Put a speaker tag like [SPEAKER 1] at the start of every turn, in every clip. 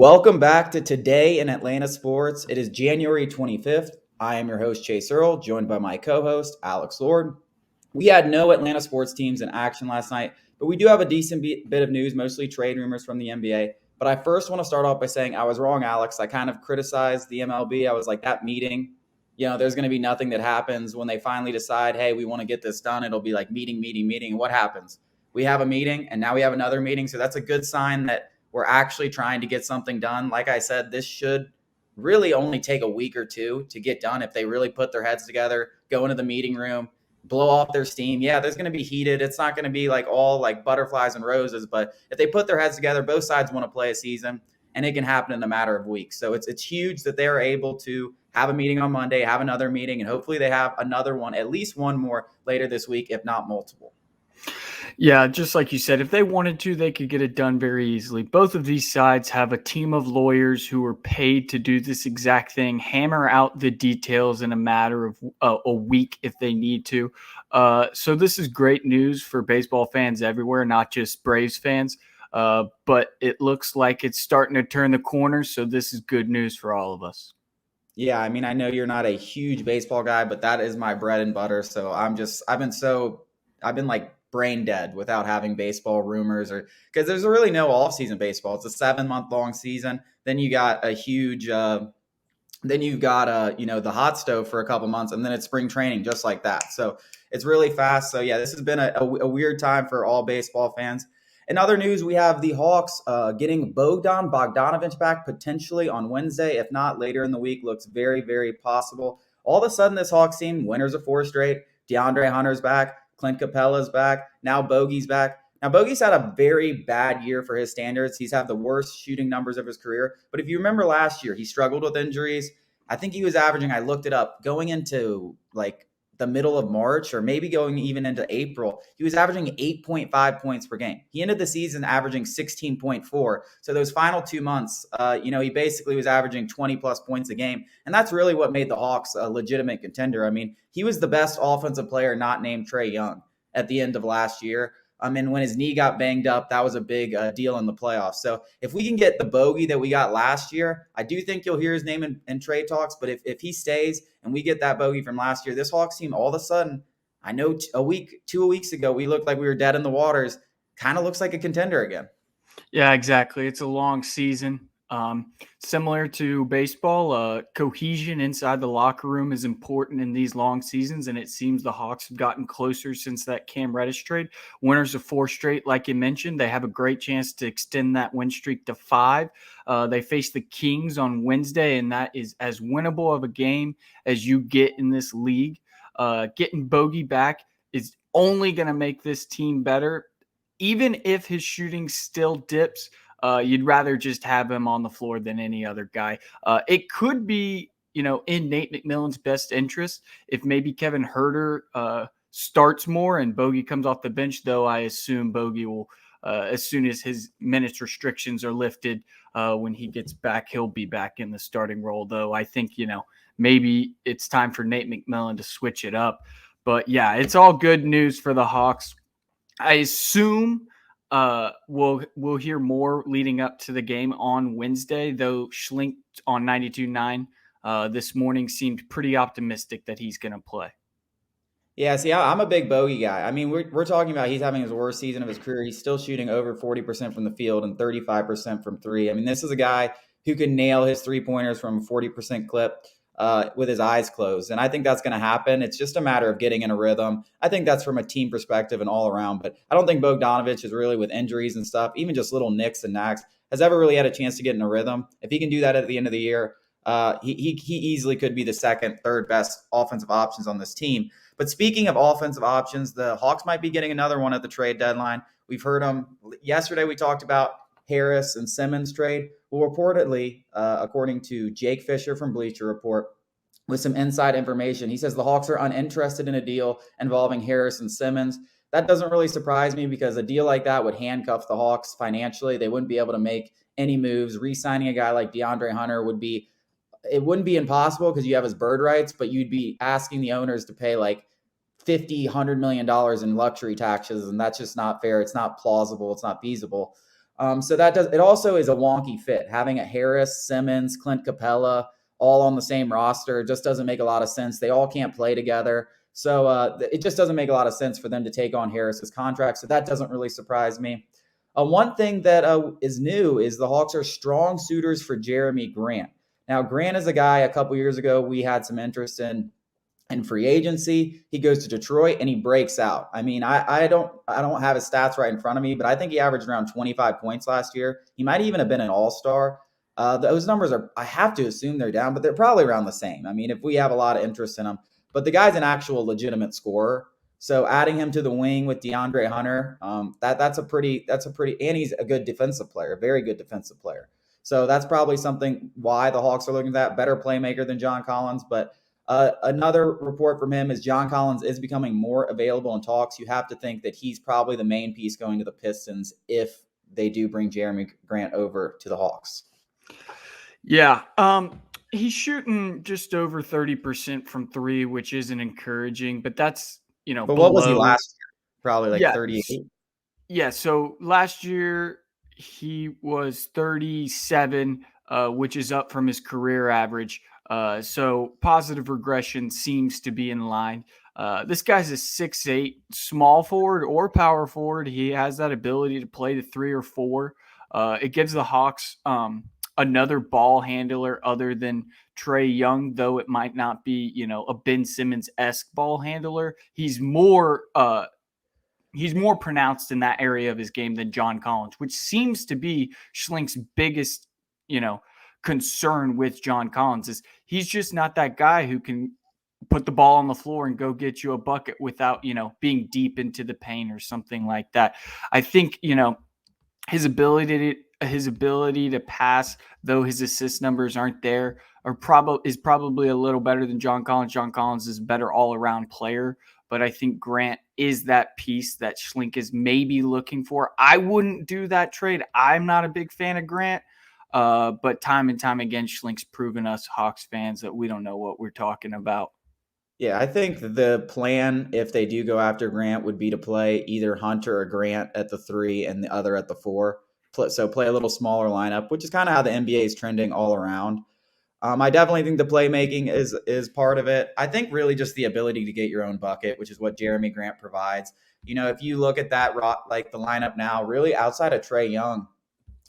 [SPEAKER 1] Welcome back to Today in Atlanta Sports. It is January 25th. I am your host, Chase Earl, joined by my co-host, Alex Lord. We had no Atlanta sports teams in action last night, but we do have a decent bit of news, mostly trade rumors from the NBA. But I first want to start off by saying I was wrong, Alex. I kind of criticized the MLB. I was like, that meeting, there's going to be nothing that happens when they finally decide, hey, we want to get this done. It'll be like meeting, meeting, meeting. What happens? We have a meeting, and now we have another meeting. So that's a good sign that we're actually trying to get something done. Like I said, this should really only take a week or two to get done if they really put their heads together, go into the meeting room, blow off their steam. Yeah, there's going to be heated. It's not going to be like all like butterflies and roses, but if they put their heads together, both sides want to play a season, and it can happen in a matter of weeks. So it's huge that they're able to have a meeting on Monday, have another meeting, and hopefully they have another one, at least one more later this week, if not multiple.
[SPEAKER 2] Yeah, just like you said, if they wanted to, they could get it done very easily. Both of these sides have a team of lawyers who are paid to do this exact thing, hammer out the details in a matter of a week if they need to. So this is great news for baseball fans everywhere, not just Braves fans. But it looks like it's starting to turn the corner, so this is good news for all of us.
[SPEAKER 1] Yeah, I mean, I know you're not a huge baseball guy, but that is my bread and butter. So I've been like brain dead without having baseball rumors or because there's really no off-season baseball. It's a 7-month long season. Then you got a huge, the hot stove for a couple months, and then it's spring training just like that. So it's really fast. So yeah, this has been a weird time for all baseball fans. In other news, we have the Hawks getting Bogdanovich back potentially on Wednesday. If not, later in the week. Looks very, very possible. All of a sudden, this Hawks team, winners of 4 straight. DeAndre Hunter's back. Clint Capella's back. Now Bogey's back. Now, Bogey's had a very bad year for his standards. He's had the worst shooting numbers of his career. But if you remember last year, he struggled with injuries. I think he was averaging, I looked it up, going into like the middle of March or maybe going even into April, he was averaging 8.5 points per game. He ended the season averaging 16.4. So those final 2 months, he basically was averaging 20 plus points a game. And that's really what made the Hawks a legitimate contender. I mean, he was the best offensive player not named Trae Young at the end of last year. And when his knee got banged up, that was a big deal in the playoffs. So if we can get the bogey that we got last year, I do think you'll hear his name in trade talks. But if he stays and we get that bogey from last year, this Hawks team all of a sudden, I know 2 weeks ago, we looked like we were dead in the waters, kind of looks like a contender again.
[SPEAKER 2] Yeah, exactly. It's a long season. Similar to baseball, cohesion inside the locker room is important in these long seasons, and it seems the Hawks have gotten closer since that Cam Reddish trade. Winners of 4 straight, like you mentioned, they have a great chance to extend that win streak to 5. They face the Kings on Wednesday, and that is as winnable of a game as you get in this league. Getting Bogey back is only going to make this team better. Even if his shooting still dips, you'd rather just have him on the floor than any other guy. It could be, in Nate McMillan's best interest if maybe Kevin Huerter starts more and Bogey comes off the bench, though I assume Bogey will, as soon as his minutes restrictions are lifted, when he gets back, he'll be back in the starting role, though I think, maybe it's time for Nate McMillan to switch it up. But, yeah, it's all good news for the Hawks. I assume we'll hear more leading up to the game on Wednesday, though Schlink on 92.9 this morning seemed pretty optimistic that he's going to play.
[SPEAKER 1] Yeah, see, I'm a big bogey guy. I mean, we're talking about he's having his worst season of his career. He's still shooting over 40% from the field and 35% from 3. I mean, this is a guy who can nail his 3-pointers from a 40% clip with his eyes closed. And I think that's going to happen. It's just a matter of getting in a rhythm. I think that's from a team perspective and all around. But I don't think Bogdanovich is really, with injuries and stuff, even just little nicks and knacks, has ever really had a chance to get in a rhythm. If he can do that at the end of the year, he easily could be the second, third best offensive options on this team. But speaking of offensive options, the Hawks might be getting another one at the trade deadline. We've heard them. Yesterday we talked about Harris and Simmons trade. Well, reportedly, according to Jake Fisher from Bleacher Report, with some inside information, he says the Hawks are uninterested in a deal involving Harris and Simmons. That doesn't really surprise me because a deal like that would handcuff the Hawks financially. They wouldn't be able to make any moves. Re-signing a guy like DeAndre Hunter wouldn't be impossible because you have his bird rights, but you'd be asking the owners to pay like $50, $100 million in luxury taxes, and that's just not fair. It's not plausible. It's not feasible. So it also is a wonky fit. Having a Harris, Simmons, Clint Capella all on the same roster just doesn't make a lot of sense. They all can't play together. So it just doesn't make a lot of sense for them to take on Harris's contract. So that doesn't really surprise me. One thing that is new is the Hawks are strong suitors for Jerami Grant. Now, Grant is a guy a couple years ago we had some interest in free agency. He goes to Detroit and he breaks out. I mean, I don't have his stats right in front of me, but I think he averaged around 25 points last year. He might even have been an all-star. Those numbers are, I have to assume they're down, but they're probably around the same. I mean, if we have a lot of interest in him, but the guy's an actual legitimate scorer. So adding him to the wing with DeAndre Hunter, that's a pretty, and he's a good defensive player, very good defensive player. So that's probably something why the Hawks are looking at that. Better playmaker than John Collins, but another report from him is John Collins is becoming more available in talks. You have to think that he's probably the main piece going to the Pistons if they do bring Jerami Grant over to the Hawks.
[SPEAKER 2] Yeah. He's shooting just over 30% from three, which isn't encouraging, but that's,
[SPEAKER 1] But what was he
[SPEAKER 2] below.
[SPEAKER 1] last year? Probably like
[SPEAKER 2] Yeah.
[SPEAKER 1] 38.
[SPEAKER 2] Yeah. So last year he was 37, which is up from his career average. So positive regression seems to be in line. This guy's a 6'8" small forward or power forward. He has that ability to play the 3 or 4. It gives the Hawks another ball handler other than Trae Young, though it might not be, a Ben Simmons-esque ball handler. He's more pronounced in that area of his game than John Collins, which seems to be Schlink's biggest, concern with John Collins is he's just not that guy who can put the ball on the floor and go get you a bucket without, being deep into the paint or something like that. I think, his ability to pass, though his assist numbers aren't there, is probably a little better than John Collins. John Collins is a better all-around player, but I think Grant is that piece that Schlink is maybe looking for. I wouldn't do that trade. I'm not a big fan of Grant, but time and time again, Schlink's proven us Hawks fans that we don't know what we're talking about.
[SPEAKER 1] Yeah, I think the plan, if they do go after Grant, would be to play either Hunter or Grant at the 3 and the other at the 4. So play a little smaller lineup, which is kind of how the NBA is trending all around. I definitely think the playmaking is part of it. I think really just the ability to get your own bucket, which is what Jerami Grant provides. If you look at that, like the lineup now, really outside of Trae Young,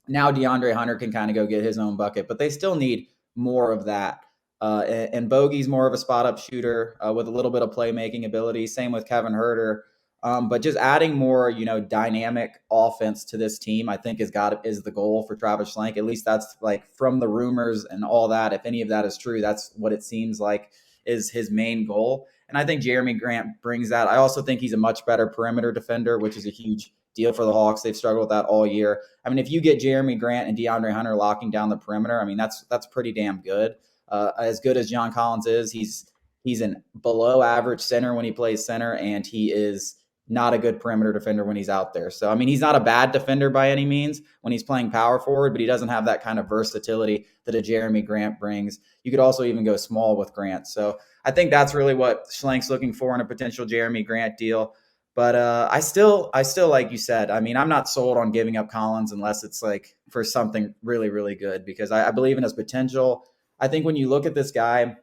[SPEAKER 1] now DeAndre Hunter can kind of go get his own bucket, but they still need more of that. And Bogey's more of a spot up shooter with a little bit of playmaking ability. Same with Kevin Huerter. But just adding more, dynamic offense to this team, I think is the goal for Travis Schlenk. At least that's like from the rumors and all that. If any of that is true, that's what it seems like is his main goal. And I think Jerami Grant brings that. I also think he's a much better perimeter defender, which is a huge deal for the Hawks. They've struggled with that all year. I mean, if you get Jerami Grant and DeAndre Hunter locking down the perimeter, I mean, that's pretty damn good. As good as John Collins is, he's an below average center when he plays center, and he is not a good perimeter defender when he's out there. So, I mean, he's not a bad defender by any means when he's playing power forward, but he doesn't have that kind of versatility that a Jerami Grant brings. You could also even go small with Grant. So I think that's really what Schlenk's looking for in a potential Jerami Grant deal. But I still, like you said, I mean, I'm not sold on giving up Collins unless it's like for something really, really good, because I believe in his potential. I think when you look at this guy,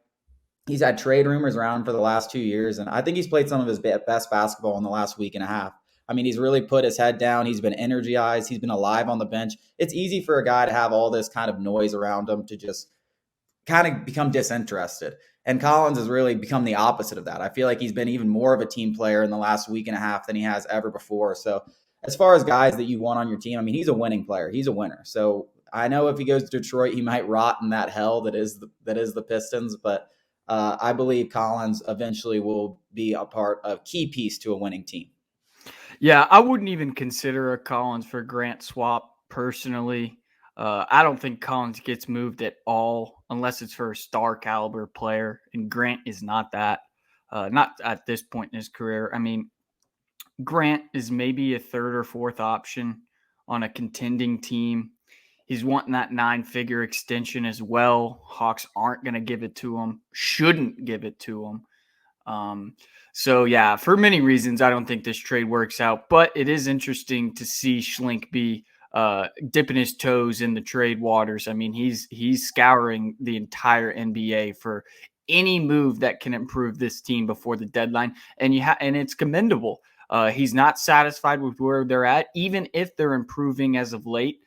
[SPEAKER 1] he's had trade rumors around for the last 2 years, and I think he's played some of his best basketball in the last week and a half. I mean, he's really put his head down. He's been energized. He's been alive on the bench. It's easy for a guy to have all this kind of noise around him to just kind of become disinterested. And Collins has really become the opposite of that. I feel like he's been even more of a team player in the last week and a half than he has ever before. So as far as guys that you want on your team, I mean, he's a winning player. He's a winner. So I know if he goes to Detroit, he might rot in that hell that is the Pistons, but I believe Collins eventually will be a key piece to a winning team.
[SPEAKER 2] Yeah, I wouldn't even consider a Collins for Grant swap personally. I don't think Collins gets moved at all unless it's for a star caliber player, and Grant is not that. Not at this point in his career. I mean, Grant is maybe a third or fourth option on a contending team. He's wanting that 9-figure extension as well. Hawks aren't going to give it to him, shouldn't give it to him. So, yeah, for many reasons, I don't think this trade works out. But it is interesting to see Schlink be dipping his toes in the trade waters. I mean, he's scouring the entire NBA for any move that can improve this team before the deadline, and and it's commendable. He's not satisfied with where they're at, even if they're improving as of late.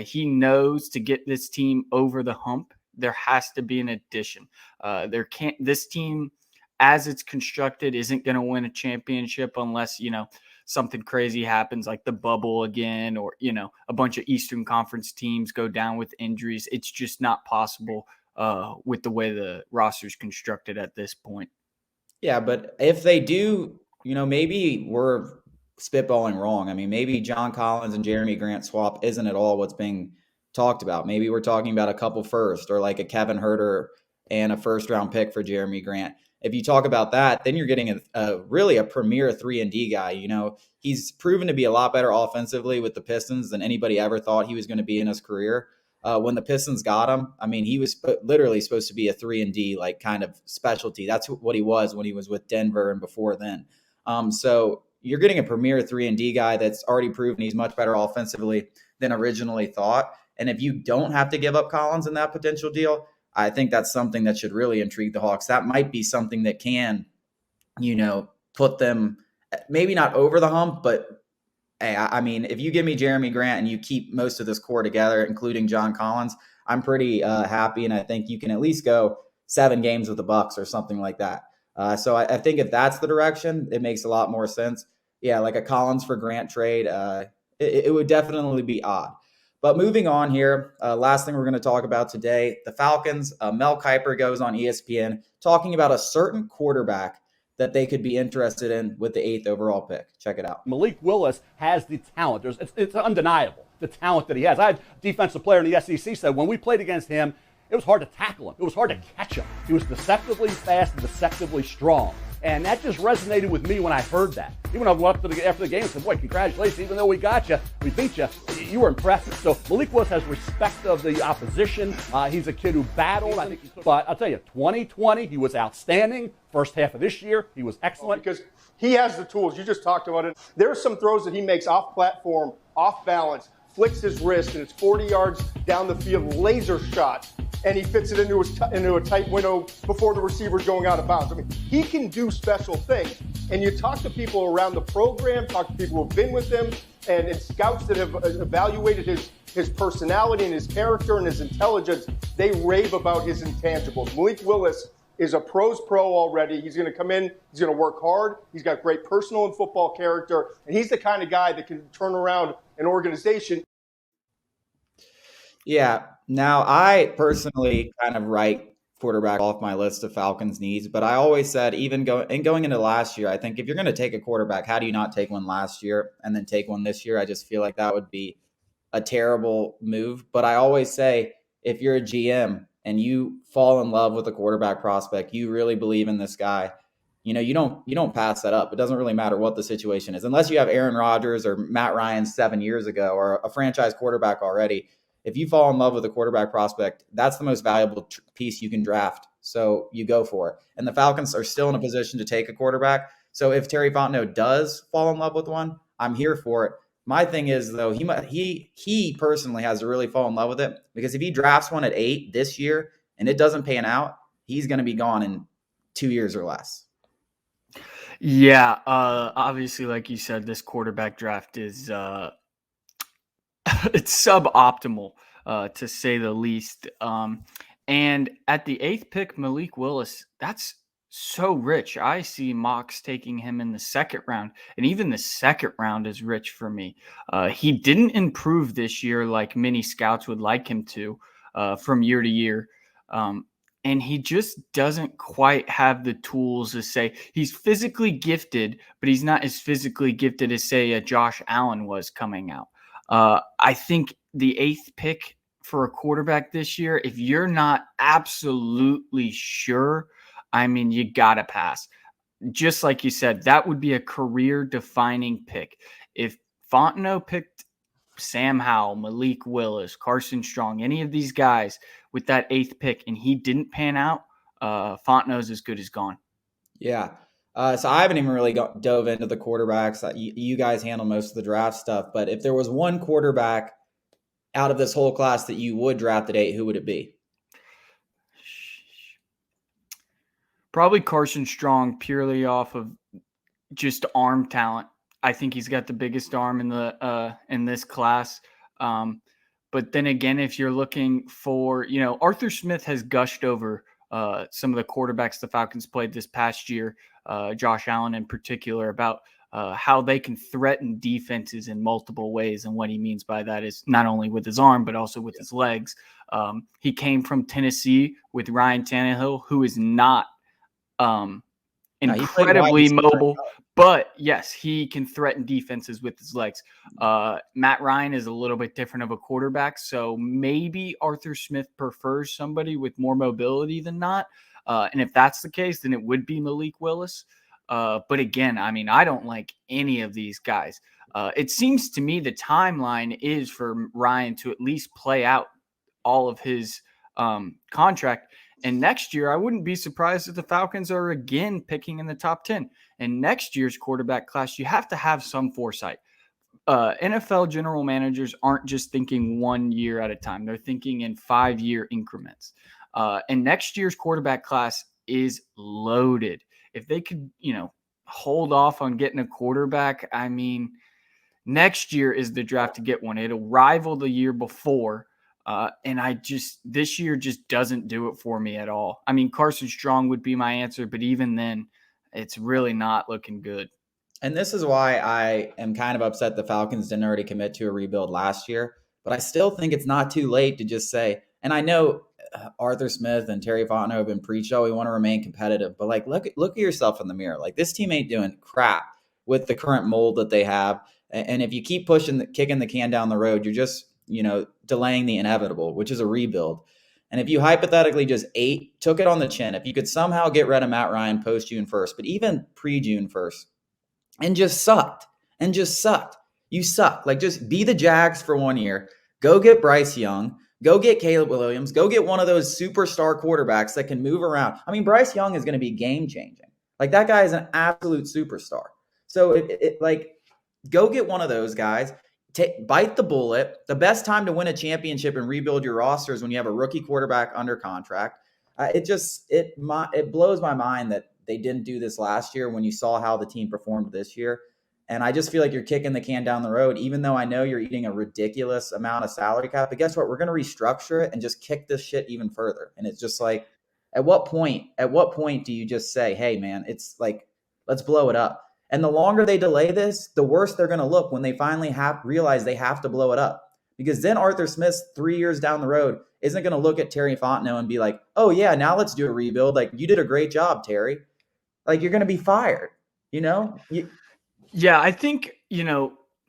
[SPEAKER 2] He knows to get this team over the hump, there has to be an addition. There can't this team, as it's constructed, isn't going to win a championship unless something crazy happens like the bubble again, or a bunch of Eastern Conference teams go down with injuries. It's just not possible with the way the roster's constructed at this point.
[SPEAKER 1] Yeah, but if they do, maybe we're spitballing wrong. I mean, maybe John Collins and Jerami Grant swap isn't at all what's being talked about. Maybe we're talking about a couple first, or like a Kevin Herter and a first round pick for Jerami Grant. If you talk about that, then you're getting really a premier 3-and-D guy. He's proven to be a lot better offensively with the Pistons than anybody ever thought he was going to be in his career. When the Pistons got him, I mean, he was literally supposed to be a 3-and-D like kind of specialty. That's what he was when he was with Denver and before then. So you're getting a premier 3-and-D guy that's already proven he's much better offensively than originally thought. And if you don't have to give up Collins in that potential deal, I think that's something that should really intrigue the Hawks. That might be something that can, put them maybe not over the hump, but hey, I mean, if you give me Jerami Grant and you keep most of this core together, including John Collins, I'm pretty happy, and I think you can at least go 7 games with the Bucks or something like that. So I think if that's the direction, it makes a lot more sense. Yeah, like a Collins for Grant trade, it would definitely be odd. But moving on here, last thing we're going to talk about today, the Falcons. Mel Kiper goes on ESPN talking about a certain quarterback that they could be interested in with the 8th overall pick. Check it out.
[SPEAKER 3] Malik Willis has the talent. It's undeniable, the talent that he has. I had a defensive player in the SEC said when we played against him, it was hard to tackle him. It was hard to catch him. He was deceptively fast and deceptively strong. And that just resonated with me when I heard that. Even when I went up after the game and said, boy, congratulations, even though we got you, we beat you, you were impressive. So Malik Willis has respect of the opposition. He's a kid who battled. But I'll tell you, 2020, he was outstanding. First half of this year, he was excellent.
[SPEAKER 4] Because he has the tools. You just talked about it. There are some throws that he makes off platform, off balance, flicks his wrist, and it's 40 yards down the field, laser shots, and he fits it into a tight window before the receiver's going out of bounds. I mean, he can do special things. And you talk to people around the program, talk to people who've been with him, and scouts that have evaluated his personality and his character and his intelligence. They rave about his intangibles. Malik Willis is a pro's pro already. He's going to come in. He's going to work hard. He's got great personal and football character. And he's the kind of guy that can turn around an organization.
[SPEAKER 1] Yeah. Now, I personally kind of write quarterback off my list of Falcons needs, but I always said, even going into last year, I think if you're going to take a quarterback, how do you not take one last year and then take one this year? I just feel like that would be a terrible move. But I always say, if you're a GM and you fall in love with a quarterback prospect, you really believe in this guy, you don't pass that up. It doesn't really matter what the situation is, unless you have Aaron Rodgers or Matt Ryan 7 years ago or a franchise quarterback already. If you fall in love with a quarterback prospect, that's the most valuable piece you can draft. So you go for it. And the Falcons are still in a position to take a quarterback. So if Terry Fontenot does fall in love with one, I'm here for it. My thing is, though, he personally has to really fall in love with it, because if he drafts one at 8 this year and it doesn't pan out, he's going to be gone in 2 years or less.
[SPEAKER 2] Yeah, obviously, like you said, this quarterback draft is it's suboptimal, to say the least. And at the 8th pick, Malik Willis, that's so rich. I see mocks taking him in the 2nd round, and even the 2nd round is rich for me. He didn't improve this year like many scouts would like him to from year to year. And he just doesn't quite have the tools to say he's physically gifted, but he's not as physically gifted as, say, a Josh Allen was coming out. I think the 8th pick for a quarterback this year, if you're not absolutely sure, I mean, you got to pass. Just like you said, that would be a career-defining pick. If Fontenot picked Sam Howell, Malik Willis, Carson Strong, any of these guys with that 8th pick, and he didn't pan out, Fontenot's as good as gone.
[SPEAKER 1] Yeah. So I haven't even really dove into the quarterbacks. You guys handle most of the draft stuff, but if there was one quarterback out of this whole class that you would draft at 8, who would it be?
[SPEAKER 2] Probably Carson Strong, purely off of just arm talent. I think he's got the biggest arm in this class. But then again, if you're looking for, Arthur Smith has gushed over some of the quarterbacks the Falcons played this past year, Josh Allen in particular, about how they can threaten defenses in multiple ways. And what he means by that is not only with his arm, but also with his legs. He came from Tennessee with Ryan Tannehill, who is not incredibly mobile, but yes, he can threaten defenses with his legs. Matt Ryan is a little bit different of a quarterback, so maybe Arthur Smith prefers somebody with more mobility than not. And if that's the case, then it would be Malik Willis. But again, I mean, I don't like any of these guys. It seems to me the timeline is for Ryan to at least play out all of his contract. And next year, I wouldn't be surprised if the Falcons are again picking in the top 10. And next year's quarterback class, you have to have some foresight. NFL general managers aren't just thinking 1 year at a time. They're thinking in 5-year increments. And next year's quarterback class is loaded. If they could, hold off on getting a quarterback, I mean, next year is the draft to get one. It'll rival the year before. And this year just doesn't do it for me at all. I mean, Carson Strong would be my answer, but even then, it's really not looking good.
[SPEAKER 1] And this is why I am kind of upset the Falcons didn't already commit to a rebuild last year. But I still think it's not too late to just say, and I know Arthur Smith and Terry Fontenot have been preached, we want to remain competitive. But like, look at yourself in the mirror. Like, this team ain't doing crap with the current mold that they have. And if you keep kicking the can down the road, you're just, delaying the inevitable, which is a rebuild. And if you hypothetically just took it on the chin, if you could somehow get rid of Matt Ryan post June 1st, but even pre-June 1st, and just sucked, you suck. Like, just be the Jags for 1 year. Go get Bryce Young. Go get Caleb Williams. Go get one of those superstar quarterbacks that can move around. I mean, Bryce Young is going to be game-changing. Like, that guy is an absolute superstar. So, go get one of those guys. Bite the bullet. The best time to win a championship and rebuild your roster is when you have a rookie quarterback under contract. It blows my mind that they didn't do this last year when you saw how the team performed this year. And I just feel like you're kicking the can down the road, even though I know you're eating a ridiculous amount of salary cap. But guess what? We're going to restructure it and just kick this shit even further. And it's just like, at what point do you just say, hey, man, it's like, let's blow it up? And the longer they delay this, the worse they're going to look when they finally realize they have to blow it up. Because then Arthur Smith, 3 years down the road, isn't going to look at Terry Fontenot and be like, oh, yeah, now let's do a rebuild. Like, you did a great job, Terry. Like, you're going to be fired,
[SPEAKER 2] Yeah, I think,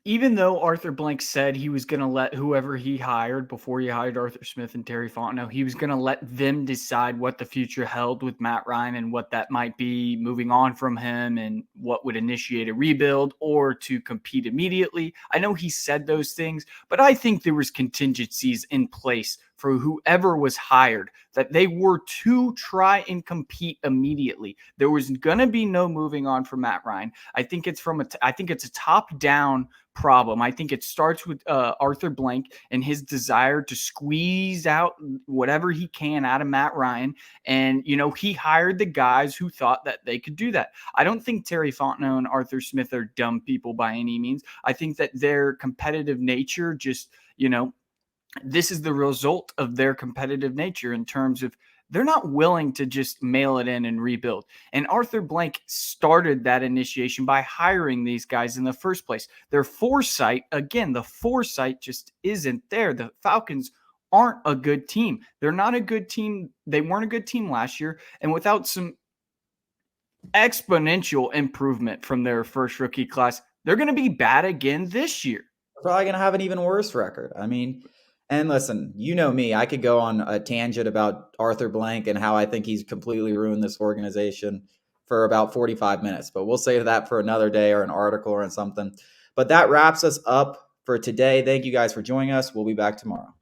[SPEAKER 2] even though Arthur Blank said he was going to let whoever he hired before he hired Arthur Smith and Terry Fontenot, he was going to let them decide what the future held with Matt Ryan and what that might be moving on from him and what would initiate a rebuild or to compete immediately. I know he said those things, but I think there was contingencies in place for whoever was hired that they were to try and compete immediately. There was going to be no moving on from Matt Ryan. I think it's a top-down problem. I think it starts with Arthur Blank and his desire to squeeze out whatever he can out of Matt Ryan. And, he hired the guys who thought that they could do that. I don't think Terry Fontenot and Arthur Smith are dumb people by any means. I think that their competitive nature just, this is the result of their competitive nature in terms of they're not willing to just mail it in and rebuild. And Arthur Blank started that initiation by hiring these guys in the first place. Their foresight, again, the foresight just isn't there. The Falcons aren't a good team. They're not a good team. They weren't a good team last year. And without some exponential improvement from their first rookie class, they're going to be bad again this year.
[SPEAKER 1] They're probably going to have an even worse record. I mean, and listen, you know me, I could go on a tangent about Arthur Blank and how I think he's completely ruined this organization for about 45 minutes, but we'll save that for another day or an article or something. But that wraps us up for today. Thank you guys for joining us. We'll be back tomorrow.